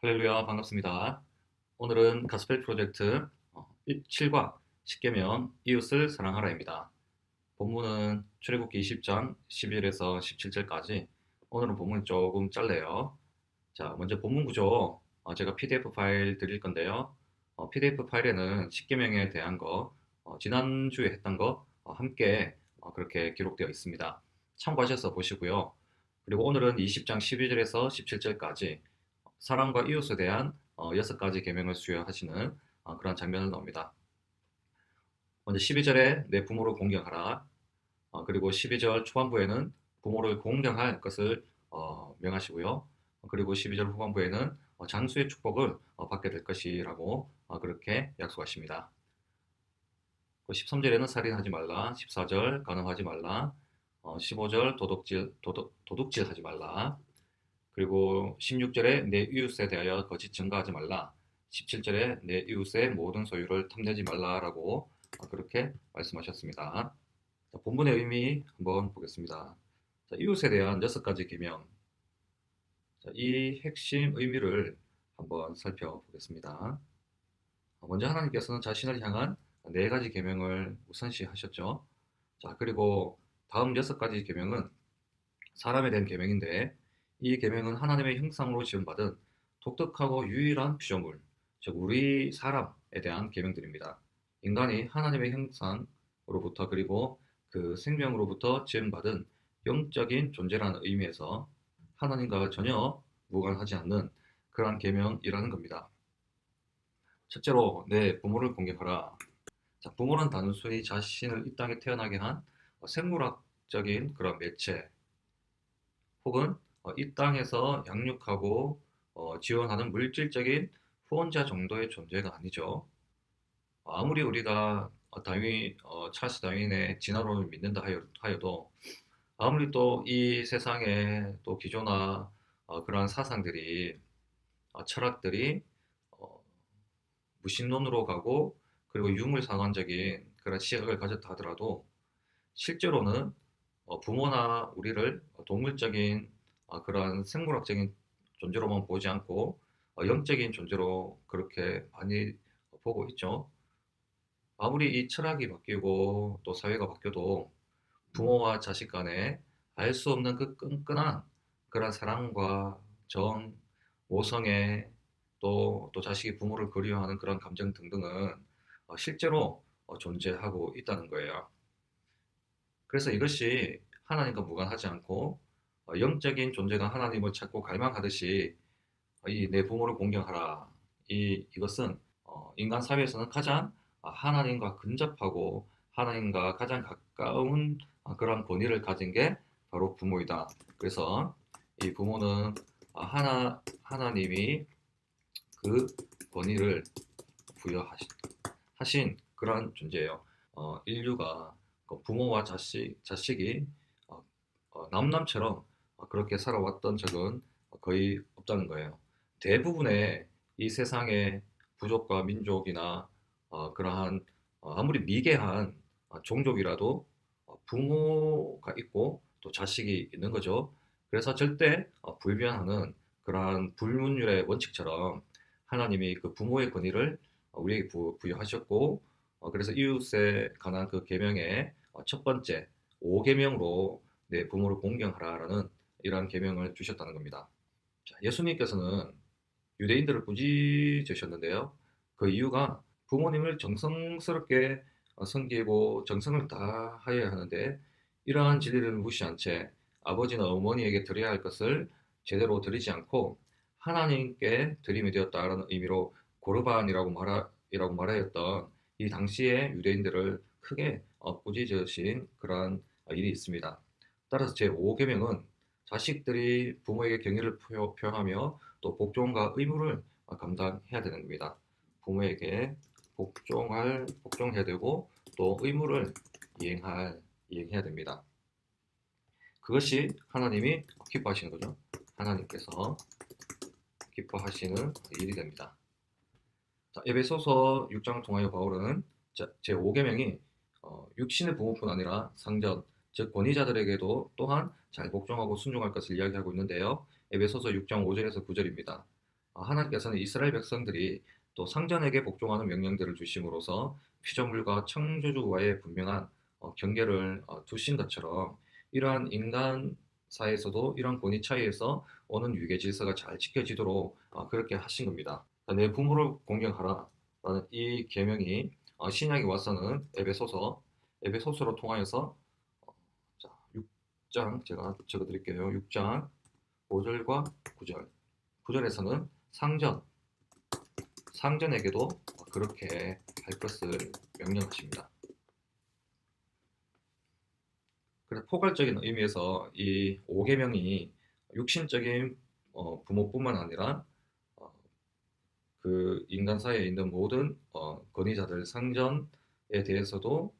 할렐루야 반갑습니다. 오늘은 가스펠 프로젝트 7과 10계명 이웃을 사랑하라입니다. 본문은 출애굽기 20장 11에서 17절까지. 오늘은 본문이 조금 짧네요. 자, 먼저 본문 구조 제가 PDF 파일 드릴 건데요. PDF 파일에는 10계명에 대한 거 지난주에 했던 거 함께 그렇게 기록되어 있습니다. 참고하셔서 보시고요. 그리고 오늘은 20장 12절에서 17절까지 사랑과 이웃에 대한 6가지 계명을 수여하시는 그런 장면을 나옵니다. 먼저 12절에 내 부모를 공경하라. 그리고 12절 초반부에는 부모를 공경할 것을 명하시고요. 그리고 12절 후반부에는 장수의 축복을 받게 될 것이라고 그렇게 약속하십니다. 13절에는 살인하지 말라. 14절 간음하지 말라. 15절 도둑질 하지 말라. 그리고 16절에 내 이웃에 대하여 거짓 증거하지 말라. 17절에 내 이웃의 모든 소유를 탐내지 말라라고 그렇게 말씀하셨습니다. 자, 본문의 의미 한번 보겠습니다. 자, 이웃에 대한 6가지 계명. 자, 이 핵심 의미를 한번 살펴보겠습니다. 먼저 하나님께서는 자신을 향한 4가지 계명을 우선시하셨죠. 자, 그리고 다음 6가지 계명은 사람에 대한 계명인데, 이 계명은 하나님의 형상으로 지음받은 독특하고 유일한 피조물, 즉 우리 사람에 대한 계명들입니다. 인간이 하나님의 형상으로부터 그리고 그 생명으로부터 지음받은 영적인 존재라는 의미에서 하나님과 전혀 무관하지 않는 그러한 계명이라는 겁니다. 첫째로 내 부모를 공경하라. 자, 부모는 단순히 자신을 이 땅에 태어나게 한 생물학적인 그런 매체 혹은 이 땅에서 양육하고 지원하는 물질적인 후원자 정도의 존재가 아니죠. 아무리 우리가 찰스 다윈의 진화론을 믿는다 하여도 아무리 또 이 세상에 또 기존나 그러한 사상들이 철학들이 어, 무신론으로 가고 그리고 유물상환적인 그런 시각을 가졌다 하더라도 실제로는 부모나 우리를 동물적인 그러한 생물학적인 존재로만 보지 않고 영적인 존재로 그렇게 많이 보고 있죠. 아무리 이 철학이 바뀌고 또 사회가 바뀌어도 부모와 자식 간에 알 수 없는 그 끈끈한 그런 사랑과 정, 모성애 또 자식이 부모를 그리워하는 그런 감정 등등은 실제로 존재하고 있다는 거예요. 그래서 이것이 하나님과 무관하지 않고 영적인 존재가 하나님을 찾고 갈망하듯이 이 내 부모를 공경하라. 이것은 인간 사회에서는 가장 하나님과 근접하고 하나님과 가장 가까운 그런 권위를 가진 게 바로 부모이다. 그래서 이 부모는 하나님이 그 권위를 부여하신 그런 존재예요. 인류가 그 부모와 자식이 남남처럼 그렇게 살아왔던 적은 거의 없다는 거예요. 대부분의 이 세상의 부족과 민족이나 그러한 아무리 미개한 종족이라도 부모가 있고 또 자식이 있는 거죠. 그래서 절대 불변하는 그러한 불문율의 원칙처럼 하나님이 그 부모의 권위를 우리에게 부여하셨고 그래서 이웃에 관한 그 계명의 첫 번째 5계명으로 내 부모를 공경하라라는 이러한 계명을 주셨다는 겁니다. 자, 예수님께서는 유대인들을 꾸짖으셨는데요. 그 이유가 부모님을 정성스럽게 섬기고 정성을 다하여야 하는데 이러한 진리를 무시한 채 아버지나 어머니에게 드려야 할 것을 제대로 드리지 않고 하나님께 드림이 되었다라는 의미로 고르반이라고 말하였던 이 당시의 유대인들을 크게 꾸짖으신 그러한 일이 있습니다. 따라서 제5계명은 자식들이 부모에게 경의를 표하며 또 복종과 의무를 감당해야 되는 겁니다. 부모에게 복종해야 되고 또 의무를 이행해야 됩니다. 그것이 하나님이 기뻐하시는 거죠. 하나님께서 기뻐하시는 일이 됩니다. 자, 에베소서 6장 통하여 바울은 제5계명이 육신의 부모뿐 아니라 상전, 즉 권위자들에게도 또한 잘 복종하고 순종할 것을 이야기하고 있는데요. 에베소서 6장 5절에서 9절입니다. 하나님께서는 이스라엘 백성들이 또 상전에게 복종하는 명령들을 주심으로써 피조물과 창조주와의 분명한 경계를 두신 것처럼 이러한 인간 사이에서도 이러한 권위 차이에서 오는 유계 질서가 잘 지켜지도록 그렇게 하신 겁니다. 내 부모를 공경하라라는 이 계명이 신약에 와서는 에베소서로 통하여서 어, 자, 6장 제가 적어드릴게요. 6장 5절과 9절. 9절에서는 상전에게도 그렇게 할 것을 명령하십니다. 그래서 포괄적인 의미에서 이 5계명이 육신적인 부모뿐만 아니라 어, 그 인간 사이에 있는 모든 권위자들 상전에 대해서도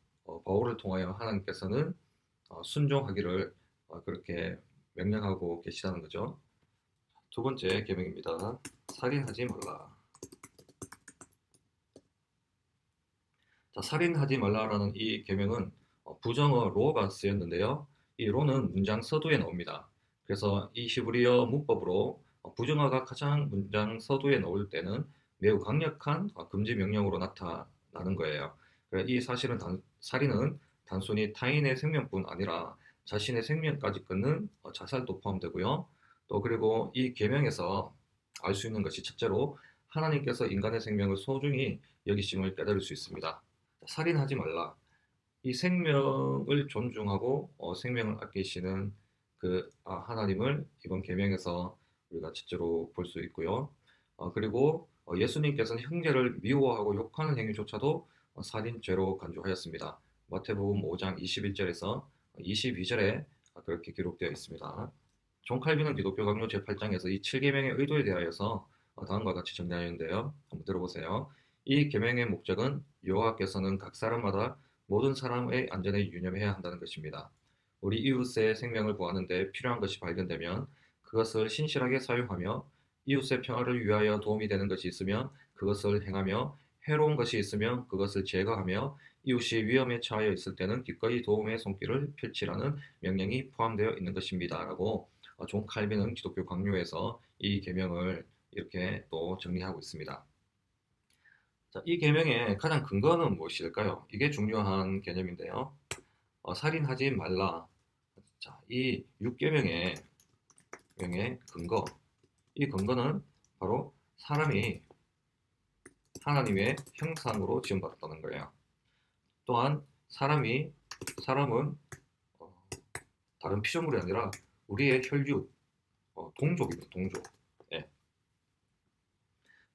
바울을 통하여 하나님께서는 순종하기를 그렇게 명령하고 계시다는 거죠. 두 번째 계명입니다. 살인하지 말라. 자, 살인하지 말라라는 이 계명은 부정어 로가 쓰였는데요. 이 로는 문장 서두에 나옵니다. 그래서 이 히브리어 문법으로 부정어가 가장 문장 서두에 나올 때는 매우 강력한 금지 명령으로 나타나는 거예요. 이 살인은 단순히 타인의 생명뿐 아니라 자신의 생명까지 끊는 자살도 포함되고요. 또 그리고 이 계명에서 알 수 있는 것이 첫째로 하나님께서 인간의 생명을 소중히 여기심을 깨달을 수 있습니다. 살인하지 말라. 이 생명을 존중하고 생명을 아끼시는 하나님을 이번 계명에서 우리가 첫째로 볼 수 있고요. 그리고 예수님께서는 형제를 미워하고 욕하는 행위조차도 살인죄로 간주하였습니다. 마태복음 5장 21절에서 22절에 그렇게 기록되어 있습니다. 존 칼빈은 기독교 강요 제8장에서 이 7계명의 의도에 대하여서 다음과 같이 정리하였는데요. 한번 들어보세요. 이 계명의 목적은 여호와께서는 각 사람마다 모든 사람의 안전에 유념해야 한다는 것입니다. 우리 이웃의 생명을 구하는 데 필요한 것이 발견되면 그것을 신실하게 사용하며 이웃의 평화를 위하여 도움이 되는 것이 있으면 그것을 행하며 해로운 것이 있으면 그것을 제거하며 이웃이 위험에 처하여 있을 때는 기꺼이 도움의 손길을 펼치라는 명령이 포함되어 있는 것입니다. 라고 존 칼빈은 기독교 강요에서 이 계명을 이렇게 또 정리하고 있습니다. 자, 이 계명의 가장 근거는 무엇일까요? 이게 중요한 개념인데요. 살인하지 말라. 자, 이 6계명의 근거, 이 근거는 바로 사람이 하나님의 형상으로 지음받았다는 거예요. 또한 사람은 다른 피조물이 아니라 우리의 혈육, 동족입니다. 동족. 예.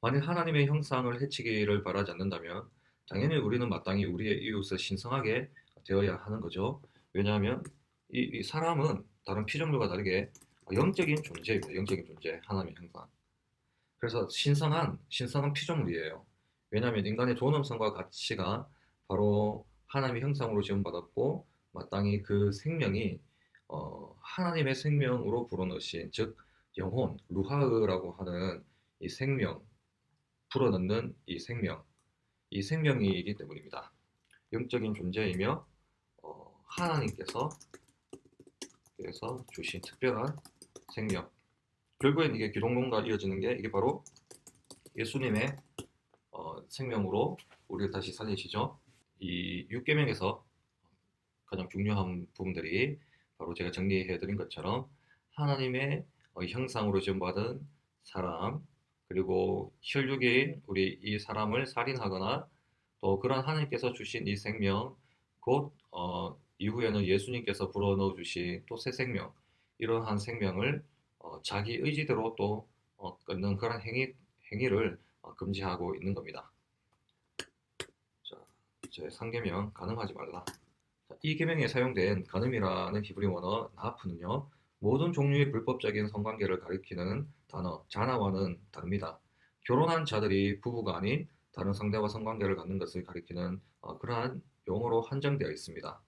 만일 하나님의 형상을 해치기를 바라지 않는다면 당연히 우리는 마땅히 우리의 이웃을 신성하게 되어야 하는 거죠. 왜냐하면 이 사람은 다른 피조물과 다르게 영적인 존재입니다. 영적인 존재, 하나님의 형상. 그래서 신성한 피조물이에요. 왜냐하면 인간의 존엄성과 가치가 바로 하나님의 형상으로 지음받았고 마땅히 그 생명이 하나님의 생명으로 불어넣으신 즉 영혼, 루하흐라고 하는 이 생명, 불어넣는 이 생명이기 때문입니다. 영적인 존재이며 하나님께서 주신 특별한 생명. 결국엔 이게 기독론과 이어지는 게 이게 바로 예수님의 생명으로 우리를 다시 살리시죠. 이 6계명에서 가장 중요한 부분들이 바로 제가 정리해드린 것처럼 하나님의 형상으로 지음받은 사람, 그리고 혈육인 우리 이 사람을 살인하거나 또 그런 하나님께서 주신 이 생명, 곧 이후에는 예수님께서 불어넣어 주신 또 새 생명, 이러한 생명을 자기 의지대로 또 끊는 그런 행위를 금지하고 있는 겁니다. 자, 제 3계명 간음하지 말라. 자, 이 계명에 사용된 간음이라는 히브리 원어 나하프는요, 모든 종류의 불법적인 성관계를 가리키는 단어 자나와는 다릅니다. 결혼한 자들이 부부가 아닌 다른 상대와 성관계를 갖는 것을 가리키는 그러한 용어로 한정되어 있습니다.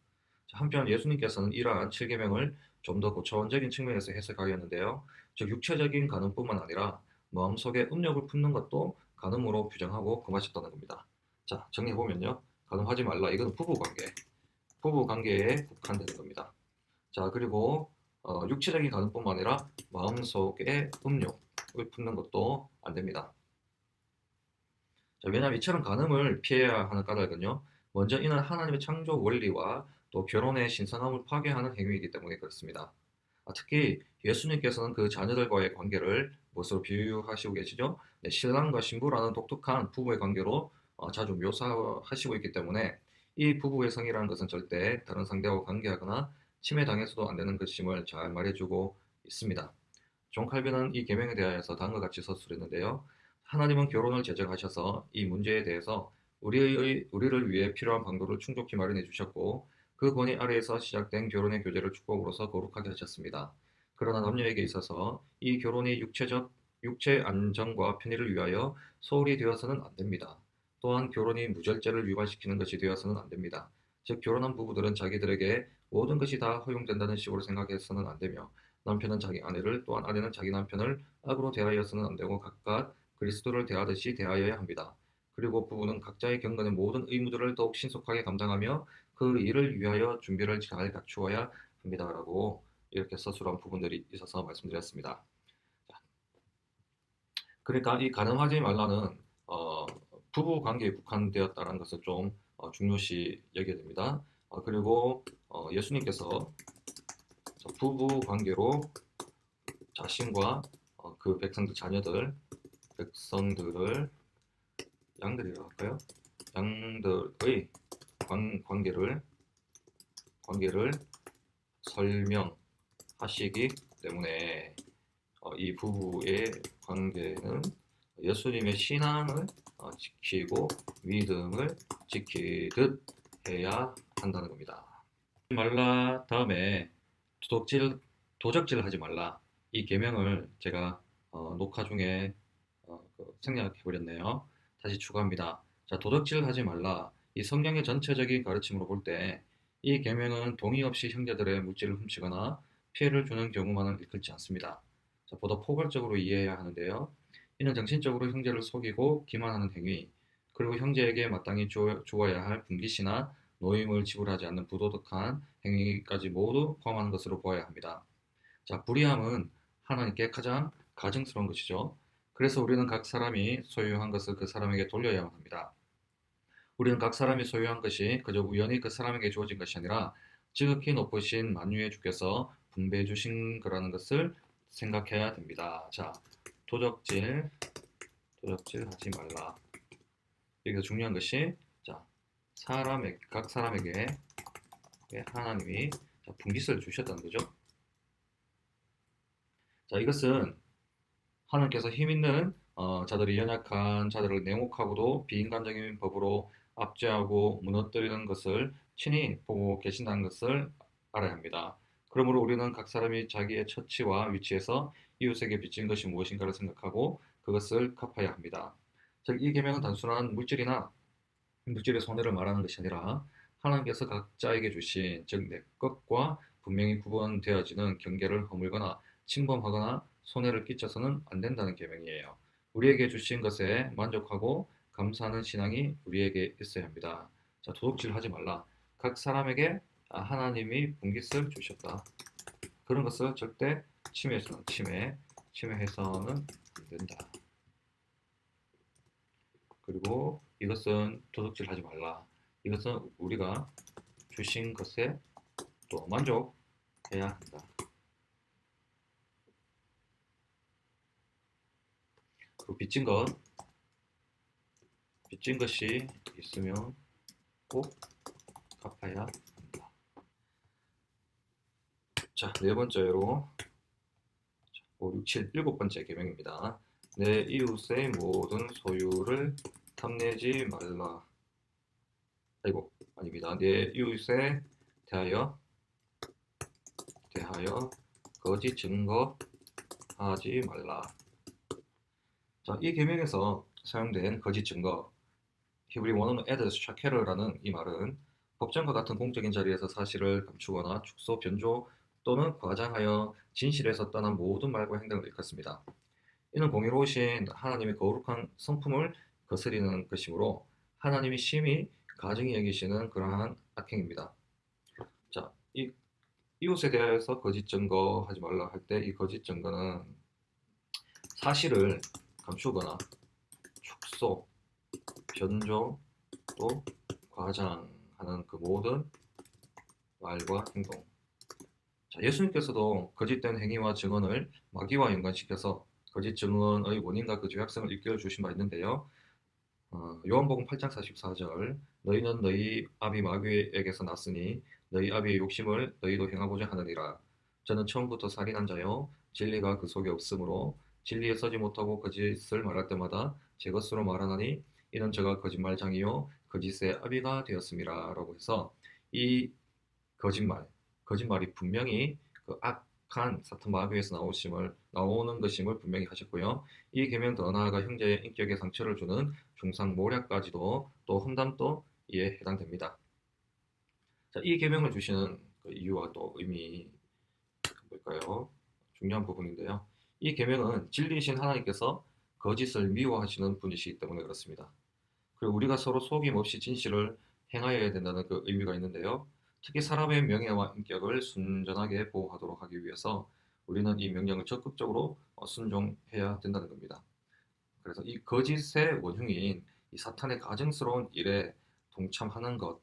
한편 예수님께서는 이러한 7계명을 좀 더 고차원적인 측면에서 해석하였는데요. 즉 육체적인 간음뿐만 아니라 마음속에 음욕을 품는 것도 간음으로 규정하고 금하셨다는 겁니다. 자, 정리해보면요. 간음하지 말라. 이건 부부관계에 국한되는 겁니다. 자, 그리고 육체적인 간음뿐만 아니라 마음속의 음욕, 품는 것도 안 됩니다. 자, 왜냐하면 이처럼 간음을 피해야 하는 까닭은요. 먼저 이는 하나님의 창조 원리와 또 결혼의 신성함을 파괴하는 행위이기 때문에 그렇습니다. 특히 예수님께서는 그 자녀들과의 관계를 무엇으로 비유하시고 계시죠? 네, 신랑과 신부라는 독특한 부부의 관계로 자주 묘사하시고 있기 때문에 이 부부의 성이라는 것은 절대 다른 상대와 관계하거나 침해당해서도 안 되는 것임을 잘 말해주고 있습니다. 존 칼빈은 이 계명에 대하여서 다음과 같이 서술했는데요. 하나님은 결혼을 제정하셔서 이 문제에 대해서 우리를 위해 필요한 방도를 충족히 마련해 주셨고 그 권위 아래에서 시작된 결혼의 교제를 축복으로서 거룩하게 하셨습니다. 그러나 남녀에게 있어서 이 결혼이 육체 안정과 편의를 위하여 소홀히 되어서는 안 됩니다. 또한 결혼이 무절제를 위반시키는 것이 되어서는 안 됩니다. 즉 결혼한 부부들은 자기들에게 모든 것이 다 허용된다는 식으로 생각해서는 안 되며 남편은 자기 아내를 또한 아내는 자기 남편을 악으로 대하여서는 안 되고 각각 그리스도를 대하듯이 대하여야 합니다. 그리고 부부는 각자의 경건의 모든 의무들을 더욱 신속하게 감당하며 그 일을 위하여 준비를 잘 갖추어야 합니다라고 이렇게 서술한 부분들이 있어서 말씀드렸습니다. 그러니까 이 가늠하지 말라는 어, 부부 관계에 국한되었다는 것을 좀 중요시 여겨야 됩니다. 그리고 예수님께서 부부 관계로 자신과 그 백성들을 양들이라고 할까요? 양들의 관계를 설명하시기 때문에 이 부부의 관계는 예수님의 신앙을 지키고 믿음을 지키듯 해야 한다는 겁니다. 말라 다음에 도적질 하지 말라 이 계명을 제가 녹화 중에 생략해 버렸네요. 다시 추가합니다. 자, 도적질 하지 말라. 이 성경의 전체적인 가르침으로 볼 때 이 계명은 동의 없이 형제들의 물질을 훔치거나 피해를 주는 경우만을 일컫지 않습니다. 자, 보다 포괄적으로 이해해야 하는데요. 이는 정신적으로 형제를 속이고 기만하는 행위, 그리고 형제에게 마땅히 주어야 할 분깃이나 노임을 지불하지 않는 부도덕한 행위까지 모두 포함하는 것으로 보아야 합니다. 자, 불의함은 하나님께 가장 가증스러운 것이죠. 그래서 우리는 각 사람이 소유한 것을 그 사람에게 돌려야만 합니다. 우리는 각 사람이 소유한 것이 그저 우연히 그 사람에게 주어진 것이 아니라 지극히 높으신 만유의 주께서 분배해 주신 거라는 것을 생각해야 됩니다. 자, 도적질 하지 말라. 여기서 중요한 것이 자, 각 사람에게 하나님이 분깃을 주셨다는 거죠. 자, 이것은 하나님께서 힘 있는 자들이 연약한 자들을 냉혹하고도 비인간적인 법으로 압제하고 무너뜨리는 것을 친히 보고 계신다는 것을 알아야 합니다. 그러므로 우리는 각 사람이 자기의 처치와 위치에서 이웃에게 빚진 것이 무엇인가를 생각하고 그것을 갚아야 합니다. 즉, 이 계명은 단순한 물질의 손해를 말하는 것이 아니라 하나님께서 각자에게 주신 즉 내 것과 분명히 구분되어지는 경계를 허물거나 침범하거나 손해를 끼쳐서는 안 된다는 계명이에요. 우리에게 주신 것에 만족하고 감사하는 신앙이 우리에게 있어야 합니다. 자, 도둑질 하지 말라. 각 사람에게 하나님이 분깃을 주셨다. 그런 것을 절대 침해해서는 안 된다. 그리고 이것은 도둑질 하지 말라. 이것은 우리가 주신 것에 또 만족해야 한다. 그 빚진 것이 있으면 꼭 갚아야 한다. 자, 네 번째로 5, 6, 7, 일곱 번째 계명입니다. 내 이웃의 모든 소유를 탐내지 말라. 아닙니다. 내 이웃에 대하여 거짓 증거하지 말라. 자, 이 계명에서 사용된 거짓 증거, 히브리 원어는 에드스 샤케르라는 이 말은 법정과 같은 공적인 자리에서 사실을 감추거나 축소, 변조 또는 과장하여 진실에서 떠난 모든 말과 행동을 일컫습니다. 이는 공의로우신 하나님의 거룩한 성품을 거스리는 것이므로 하나님이 심히 가증히 여기시는 그러한 악행입니다. 자, 이 이웃에 대해서 거짓 증거하지 말라 할 때 이 거짓 증거는 사실을 감추거나 축소, 변조 또 과장하는 그 모든 말과 행동. 자, 예수님께서도 거짓된 행위와 증언을 마귀와 연관시켜서 거짓 증언의 원인과 그 죄악성을 일깨워 주신 바 있는데요. 요한복음 8장 44절 너희는 너희 아비 마귀에게서 났으니 너희 아비의 욕심을 너희도 행하고자 하느니라. 저는 처음부터 살인한 자요 진리가 그 속에 없으므로 진리에 서지 못하고 거짓을 말할 때마다 제 것으로 말하나니 이는 저가 거짓말장이요 거짓의 아비가 되었음이라 라고 해서 이 거짓말이 분명히 그 악한 사탄 마귀에서 나오는 것임을 분명히 하셨고요. 이 계명 더 나아가 형제의 인격에 상처를 주는 중상모략까지도 또 험담도 이에 해당됩니다. 자, 이 계명을 주시는 그 이유와 또 의미 뭘까요? 중요한 부분인데요. 이 계명은 진리이신 하나님께서 거짓을 미워하시는 분이시기 때문에 그렇습니다. 그리고 우리가 서로 속임 없이 진실을 행하여야 된다는 그 의미가 있는데요. 특히 사람의 명예와 인격을 순전하게 보호하도록 하기 위해서 우리는 이 명령을 적극적으로 순종해야 된다는 겁니다. 그래서 이 거짓의 원흉인 이 사탄의 가증스러운 일에 동참하는 것,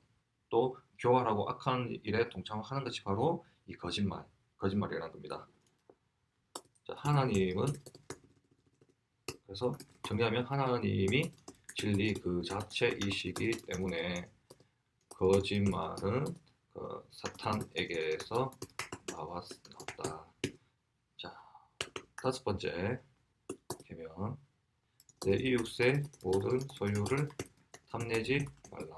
또 교활하고 악한 일에 동참하는 것이 바로 이 거짓말이라는 겁니다. 자, 하나님은 그래서 정리하면 하나님이 진리 그 자체이시기 때문에 거짓말은 그 사탄에게서 나왔다. 자, 다섯 번째 계명 내 이웃의 모든 소유를 탐내지 말라.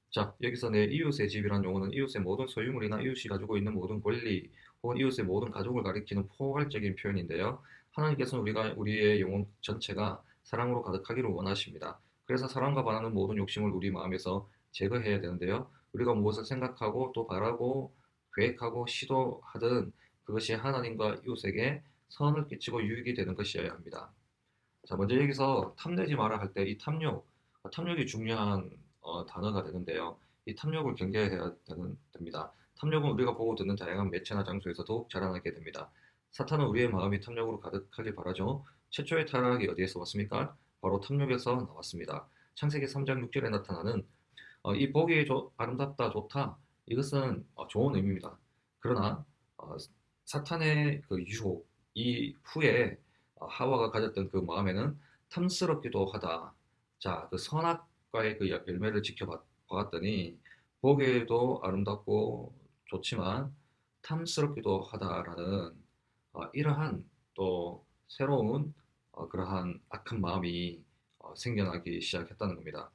자, 여기서 내 이웃의 집이란 용어는 이웃의 모든 소유물이나 이웃이 가지고 있는 모든 권리 혹은 이웃의 모든 가족을 가리키는 포괄적인 표현인데요. 하나님께서는 우리의 영혼 전체가 사랑으로 가득하기를 원하십니다. 그래서 사랑과 반하는 모든 욕심을 우리 마음에서 제거해야 되는데요. 우리가 무엇을 생각하고 또 바라고 계획하고 시도하든 그것이 하나님과 이웃에게 선을 끼치고 유익이 되는 것이어야 합니다. 자, 먼저 여기서 탐내지 마라 할 때 이 탐욕이 중요한 단어가 되는데요. 이 탐욕을 경계해야 됩니다. 탐욕은 우리가 보고 듣는 다양한 매체나 장소에서 더욱 자라나게 됩니다. 사탄은 우리의 마음이 탐욕으로 가득하길 바라죠. 최초의 타락이 어디에서 왔습니까? 바로 탐욕에서 나왔습니다. 창세기 3장 6절에 나타나는 이 보기 아름답다, 좋다. 이것은 좋은 의미입니다. 그러나 사탄의 그 유혹 이후에 하와가 가졌던 그 마음에는 탐스럽기도 하다. 자, 그 선악과의 그 열매를 지켜보았더니 보기에도 아름답고 좋지만 탐스럽기도 하다라는 이러한 또 새로운 그러한 악한 마음이 생겨나기 시작했다는 겁니다.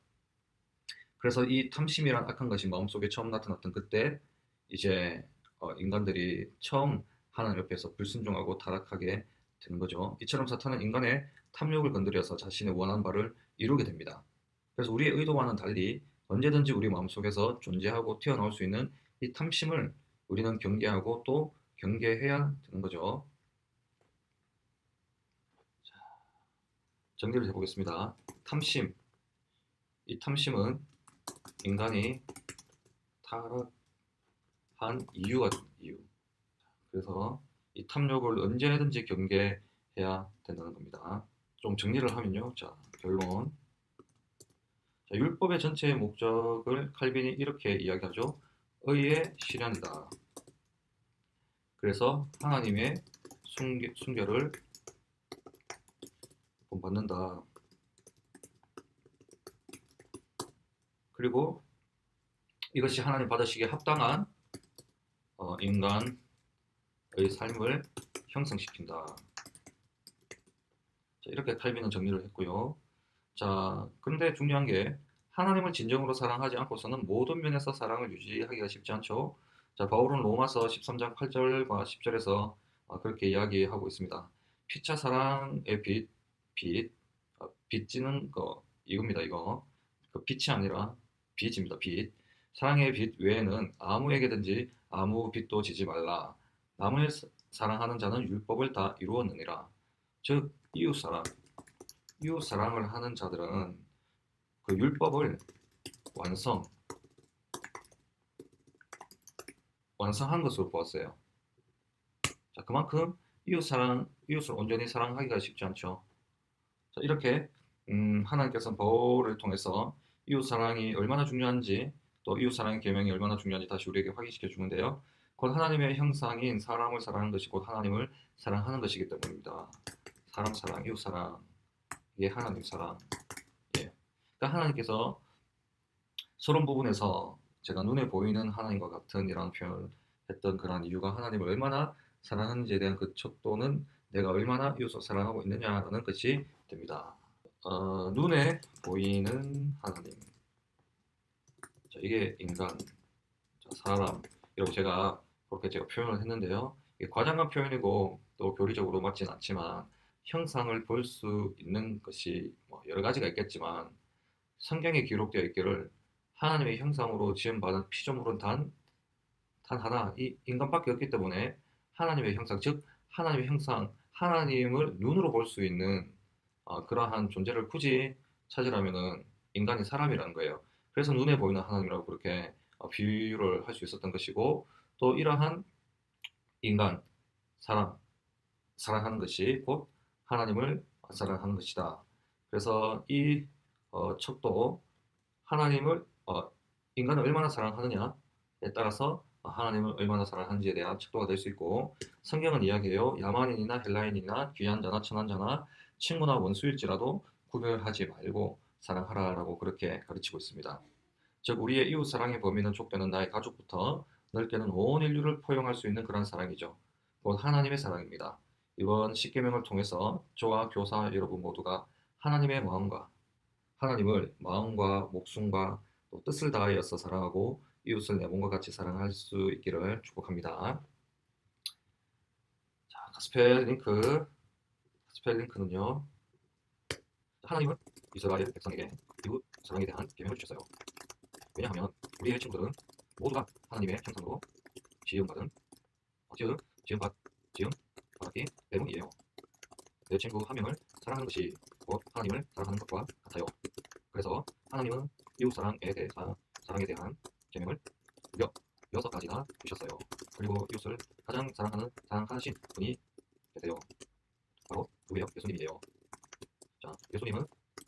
그래서 이 탐심이란 악한 것이 마음속에 처음 나타났던 그때 이제 인간들이 처음 하나님 옆에서 불순종하고 타락하게 되는 거죠. 이처럼 사탄은 인간의 탐욕을 건드려서 자신의 원하는 바를 이루게 됩니다. 그래서 우리의 의도와는 달리 언제든지 우리 마음속에서 존재하고 튀어나올 수 있는 이 탐심을 우리는 경계하고 또 경계해야 되는 거죠. 자, 정리를 해보겠습니다. 이 탐심은 인간이 타락한 이유. 그래서 이 탐욕을 언제든지 경계해야 된다는 겁니다. 좀 정리를 하면요. 자, 결론. 자, 율법의 전체의 목적을 칼빈이 이렇게 이야기하죠. 의의 실현이다. 그래서 하나님의 순결을 본받는다. 그리고 이것이 하나님 받으시기에 합당한 인간의 삶을 형성시킨다. 자, 이렇게 칼빈은 정리를 했고요. 자, 근데 중요한 게 하나님을 진정으로 사랑하지 않고서는 모든 면에서 사랑을 유지하기가 쉽지 않죠. 자, 바울은 로마서 13장 8절과 10절에서 그렇게 이야기하고 있습니다. 피차 사랑의 빚지는 거 이겁니다. 이거 그 빛이 아니라 빚입니다. 빚. 사랑의 빚 외에는 아무에게든지 아무 빚도 지지 말라. 남을 사랑하는 자는 율법을 다 이루었느니라. 즉 이웃사랑을 하는 자들은 그 율법을 완성한 것으로 보았어요. 자, 그만큼 이웃을 온전히 사랑하기가 쉽지 않죠. 자, 이렇게 하나님께서는 바울을 통해서 이웃 사랑이 얼마나 중요한지 또 이웃 사랑의 계명이 얼마나 중요한지 다시 우리에게 확인시켜 주는데요. 곧 하나님의 형상인 사람을 사랑하는 것이 곧 하나님을 사랑하는 것이기 때문입니다. 사람 사랑, 이웃 사랑, 이게 하나님 사랑. 예. 그러니까 하나님께서 서론 부분에서 제가 눈에 보이는 하나님과 같은 이라는 표현을 했던 그런 이유가 하나님을 얼마나 사랑하는지에 대한 그 척도는 내가 얼마나 이웃을 사랑하고 있느냐라는 것이 됩니다. 눈에 보이는 하나님. 자, 이게 인간, 자, 사람, 이라고 제가 그렇게 제가 표현을 했는데요. 이게 과장한 표현이고 또 교리적으로 맞지는 않지만 형상을 볼 수 있는 것이 뭐 여러 가지가 있겠지만 성경에 기록되어 있기를 하나님의 형상으로 지음받은 피조물은 단 하나, 이 인간밖에 없기 때문에 하나님의 형상, 즉 하나님의 형상, 하나님을 눈으로 볼 수 있는 그러한 존재를 굳이 찾으라면은 인간이 사람이라는 거예요. 그래서 눈에 보이는 하나님이라고 그렇게 비유를 할 수 있었던 것이고 또 이러한 인간, 사람, 사랑하는 것이 곧 하나님을 사랑하는 것이다. 그래서 이 척도 하나님을 인간을 얼마나 사랑하느냐에 따라서 하나님을 얼마나 사랑하는지에 대한 척도가 될 수 있고 성경은 이야기해요. 야만인이나 헬라인이나 귀한 자나 천한 자나 친구나 원수일지라도 구별하지 말고 사랑하라라고 그렇게 가르치고 있습니다. 즉 우리의 이웃 사랑의 범위는 좁게는 나의 가족부터 넓게는 온 인류를 포용할 수 있는 그런 사랑이죠. 곧 하나님의 사랑입니다. 이번 십계명을 통해서 저와 교사 여러분 모두가 하나님의 마음과 하나님을 마음과 목숨과 또 뜻을 다하여서 사랑하고 이웃을 내 몸과 같이 사랑할 수 있기를 축복합니다. 자, 가스펠 링크는요. 하나님은 이스라엘 백성에게 이웃 사랑에 대한 계명을 주셨어요. 왜냐하면 우리의 친구들은 모두가 하나님의 형상으로 지음받은 지음받았기 때문이에요. 내 친구 한 명을 사랑하는 것이 곧 하나님을 사랑하는 것과 같아요. 그래서 하나님은 이웃 사랑에 대한 계명을 무려 6가지나 주셨어요. 그리고 이웃을 가장 사랑하신 분이 계세요. 바로 누구예요? 예수님이에요. 자, 예수님은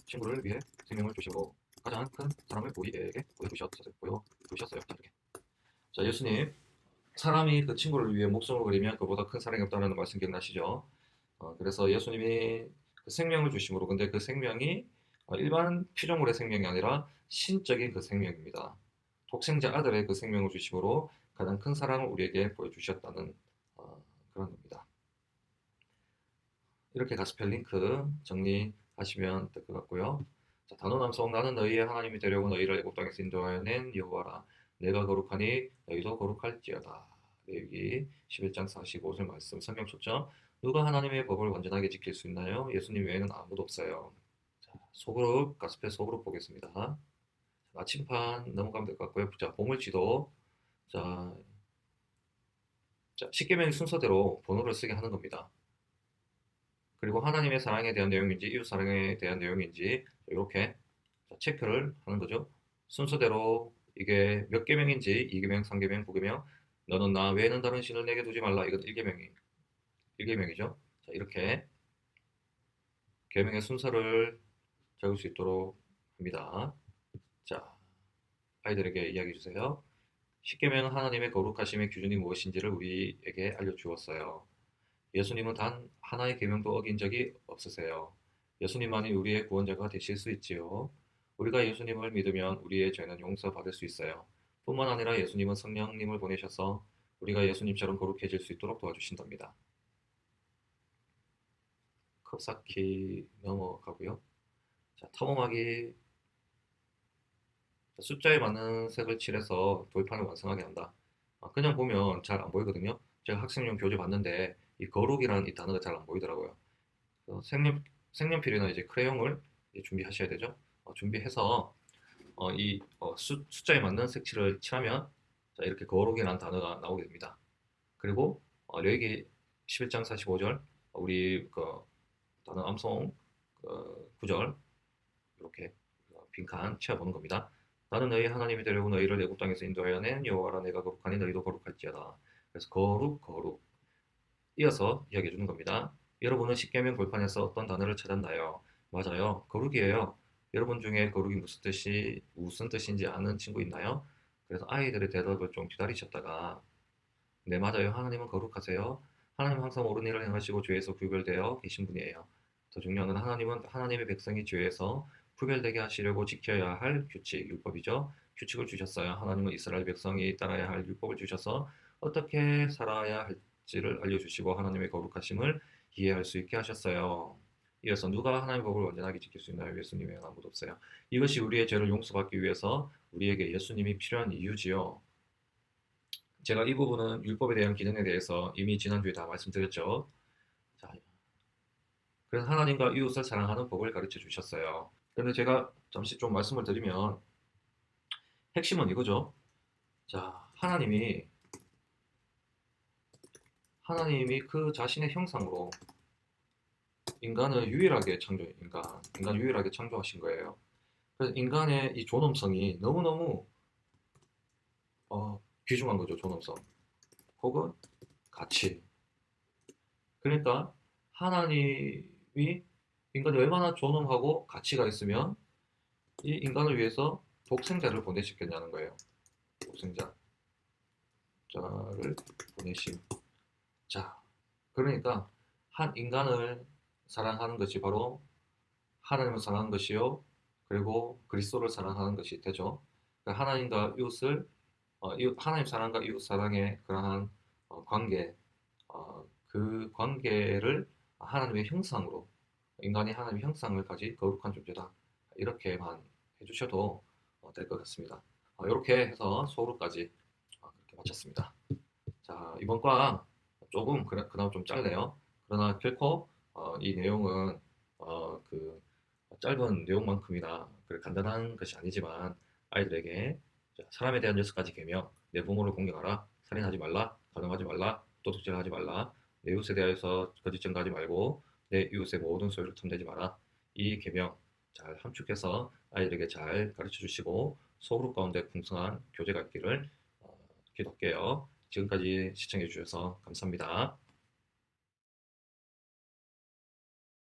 친구를 위해 생명을 주시고 가장 큰 사랑을 우리에게 보여주셨어요. 자, 이렇게. 자, 예수님 사람이 그 친구를 위해 목숨을 버리면 그보다 큰 사랑이 없다는 말씀 기억나시죠? 그래서 예수님이 그 생명을 주심으로 근데 그 생명이 일반 피조물의 생명이 아니라 신적인 그 생명입니다. 독생자 아들의 그 생명을 주심으로 가장 큰 사랑을 우리에게 보여주셨다는 그런 겁니다. 이렇게 가스펠 링크 정리하시면 될 것 같고요. 자, 단원함성 나는 너희의 하나님이 되려고 너희를 애굽 땅에서 인도하여낸 여호와라. 내가 거룩하니 너희도 거룩할지어다. 레위기 11장 45절 말씀 성경 초점. 누가 하나님의 법을 완전하게 지킬 수 있나요? 예수님 외에는 아무도 없어요. 자, 소그룹 가스펠 소그룹 보겠습니다. 나침판 넘어가면 될 것 같고요. 자, 보물지도. 자, 십계명의 순서대로 번호를 쓰게 하는 겁니다. 그리고 하나님의 사랑에 대한 내용인지 이웃 사랑에 대한 내용인지 이렇게 체크를 하는 거죠. 순서대로 이게 몇 계명인지 2계명, 3계명, 9계명 너는 나 외에는 다른 신을 내게 두지 말라. 이건 1계명이죠. 자, 이렇게 계명의 순서를 적을 수 있도록 합니다. 자, 아이들에게 이야기해 주세요. 십계명은 하나님의 거룩하심의 기준이 무엇인지를 우리에게 알려주었어요. 예수님은 단 하나의 계명도 어긴 적이 없으세요. 예수님만이 우리의 구원자가 되실 수 있지요. 우리가 예수님을 믿으면 우리의 죄는 용서받을 수 있어요. 뿐만 아니라 예수님은 성령님을 보내셔서 우리가 예수님처럼 거룩해질 수 있도록 도와주신답니다. 컵쌓기 넘어가고요. 자, 탐험하기. 숫자에 맞는 색을 칠해서 돌판을 완성하게 한다. 그냥 보면 잘 안 보이거든요. 제가 학생용 교재 봤는데 이 거룩이라는 이 단어가 잘 안 보이더라고요. 색연필이나 이제 크레용을 이제 준비하셔야 되죠. 준비해서 이 숫자에 맞는 색칠을 칠하면 자, 이렇게 거룩이라는 단어가 나오게 됩니다. 그리고 레위기 11장 45절 우리 그 단어 암송 구절 이렇게 빈칸 채워보는 겁니다. 나는 너희 하나님이 되려고 너희를 애굽 땅에서 인도하여 낸 여호와라. 내가 거룩하니 너희도 거룩할지어다. 그래서 거룩 이어서 이야기해 주는 겁니다. 여러분은 십계명 불판에서 어떤 단어를 찾았나요? 맞아요. 거룩이에요. 여러분 중에 거룩이 무슨 뜻인지 아는 친구 있나요? 그래서 아이들의 대답을 좀 기다리셨다가 네, 맞아요. 하나님은 거룩하세요. 하나님은 항상 옳은 일을 행하시고 죄에서 구별되어 계신 분이에요. 더 중요한 건 하나님은 하나님의 백성이 죄에서 구별되게 하시려고 지켜야 할 규칙, 율법이죠. 규칙을 주셨어요. 하나님은 이스라엘 백성이 따라야 할 율법을 주셔서 어떻게 살아야 할지를 알려주시고 하나님의 거룩하심을 이해할 수 있게 하셨어요. 이어서 누가 하나님의 법을 온전하게 지킬 수 있나요? 예수님 외에는 아무도 없어요. 이것이 우리의 죄를 용서받기 위해서 우리에게 예수님이 필요한 이유지요. 제가 이 부분은 율법에 대한 기준에 대해서 이미 지난주에 다 말씀드렸죠. 자, 그래서 하나님과 이웃을 사랑하는 법을 가르쳐 주셨어요. 그런데 제가 잠시 좀 말씀을 드리면 핵심은 이거죠. 자, 하나님이 그 자신의 형상으로 인간을 유일하게 인간 유일하게 창조하신 거예요. 그래서 인간의 이 존엄성이 너무너무 귀중한 거죠, 존엄성. 혹은 가치. 그러니까 하나님이 인간이 얼마나 존엄하고 가치가 있으면 이 인간을 위해서 독생자를 보내셨겠냐는 거예요. 독생자를 보내심. 자, 그러니까 한 인간을 사랑하는 것이 바로 하나님을 사랑하는 것이요. 그리고 그리스도를 사랑하는 것이 되죠. 그러니까 하나님과 이웃을 하나님 사랑과 이웃 사랑의 그러한 관계, 그 관계를 하나님의 형상으로 인간이 하나님의 형상을 가진 거룩한 존재다. 이렇게만 해주셔도 될 것 같습니다. 이렇게 해서 소로까지 그렇게 마쳤습니다. 자, 이번 과 조금 그나마 좀 짧네요. 그러나 결코 이 내용은 그 짧은 내용만큼이나 간단한 것이 아니지만 아이들에게 사람에 대한 6가지 계명, 내 부모를 공경하라, 살인하지 말라, 가늠하지 말라, 도둑질하지 말라, 내 이웃에 대해서 거짓 증거하지 말고 내 이웃의 모든 소유를 탐내지 마라. 이 계명 잘 함축해서 아이들에게 잘 가르쳐 주시고 소그룹 가운데 풍성한 교제가 있기를 기도할게요. 지금까지 시청해 주셔서 감사합니다.